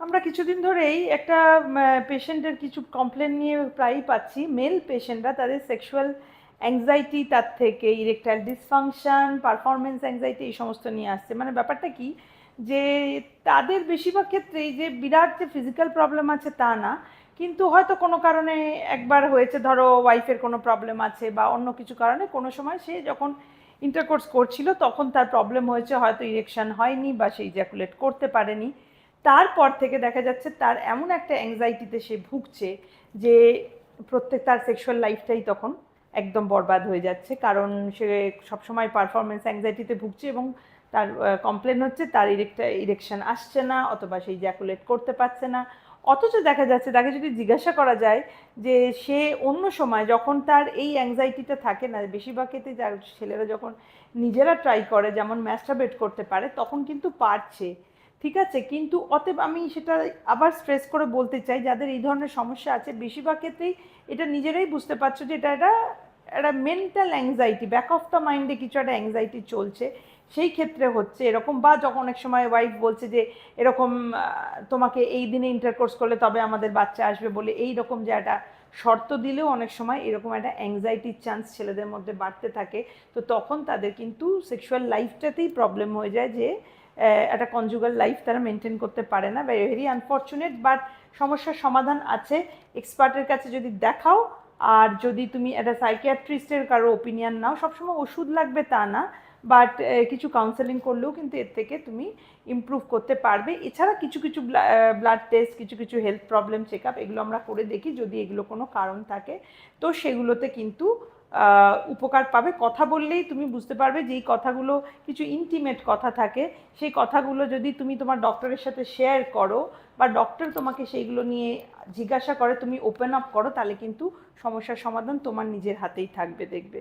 আমরা কিছুদিন ধরেই একটা পেশেন্টের কিছু কমপ্লেন নিয়ে প্রায়ই পাচ্ছি। মেল পেশেন্টরা তাদের সেক্সুয়াল অ্যাংজাইটি, তার থেকে ইরেকটাইল ডিসফাংশন, পারফরমেন্স অ্যাংজাইটি, এই সমস্ত নিয়ে আসছে। মানে ব্যাপারটা কি, যে তাদের বেশিরভাগ ক্ষেত্রেই যে বিরাট যে ফিজিক্যাল প্রবলেম আছে তা না, কিন্তু হয়তো কোনো কারণে একবার হয়েছে, ধরো ওয়াইফের কোনো প্রবলেম আছে বা অন্য কিছু কারণে কোনো সময় সে যখন ইন্টারকোর্স করছিল তখন তার প্রবলেম হয়েছে, হয়তো ইরেকশন হয়নি বা সে ইজাকুলেট করতে পারেনি। তারপর থেকে দেখা যাচ্ছে তার এমন একটা অ্যাংজাইটিতে সে ভুগছে যে তার সেক্সুয়াল লাইফটাই তখন একদম বরবাদ হয়ে যাচ্ছে, কারণ সে সবসময় পারফরমেন্স অ্যাংজাইটিতে ভুগছে এবং তার কমপ্লেন হচ্ছে তার ইরেকশন আসছে না, অথবা সে ইজাকুলেট করতে পারছে না। অথচ দেখা যাচ্ছে তাকে যদি জিজ্ঞাসা করা যায় যে সে অন্য সময় যখন তার এই অ্যাংজাইটিটা থাকে না, বেশিরভাগ ক্ষেত্রে যার ছেলেরা যখন নিজেরা ট্রাই করে, যেমন ম্যাস্টারবেট করতে পারে, তখন কিন্তু পারছে, ঠিক আছে। কিন্তু অতএব আমি সেটা আবার স্ট্রেস করে বলতে চাই, যাদের এই ধরনের সমস্যা আছে বেশিরভাগ ক্ষেত্রেই এটা নিজেরাই বুঝতে পারছো যে এটা একটা একটা mental anxiety, back of the মাইন্ডে কিছু একটা অ্যাংজাইটি চলছে, সেই ক্ষেত্রে হচ্ছে এরকম। বা যখন অনেক সময় ওয়াইফ বলছে যে এরকম তোমাকে এই দিনে ইন্টারকোর্স করলে তবে আমাদের বাচ্চা আসবে বলে এই রকম যে একটা শর্ত দিলেও অনেক সময় এরকম একটা অ্যাংজাইটির চান্স ছেলেদের মধ্যে বাড়তে থাকে। তো তখন তাদের কিন্তু সেক্সুয়াল লাইফটাতেই প্রবলেম হয়ে যায়, যে একটা কনজুগাল লাইফ তারা মেনটেন করতে পারে না। ভেরি আনফর্চুনেট, বাট সমস্যার সমাধান আছে। এক্সপার্টের কাছে যদি দেখাও, আর যদি তুমি একটা সাইকিয়াট্রিস্টের কারো ওপিনিয়ন নাও, সবসময় ওষুধ লাগবে তা না, বাট কিছু কাউন্সেলিং করলেও কিন্তু এর থেকে তুমি ইমপ্রুভ করতে পারবে। এছাড়া কিছু কিছু ব্লাড টেস্ট, কিছু কিছু হেলথ প্রবলেম চেক আপ, এগুলো আমরা করে দেখি, যদি এগুলো কোনো কারণ থাকে তো সেগুলোতে কিন্তু উপকার পাবে। কথা বললেই তুমি বুঝতে পারবে যে এই কথাগুলো কিছু ইন্টিমেট কথা থাকে, সেই কথাগুলো যদি তুমি তোমার ডক্টরের সাথে শেয়ার করো বা ডক্টর তোমাকে সেইগুলো নিয়ে জিজ্ঞাসা করে, তুমি ওপেন আপ করো, তাহলে কিন্তু সমস্যার সমাধান তোমার নিজের হাতেই থাকবে, দেখবে।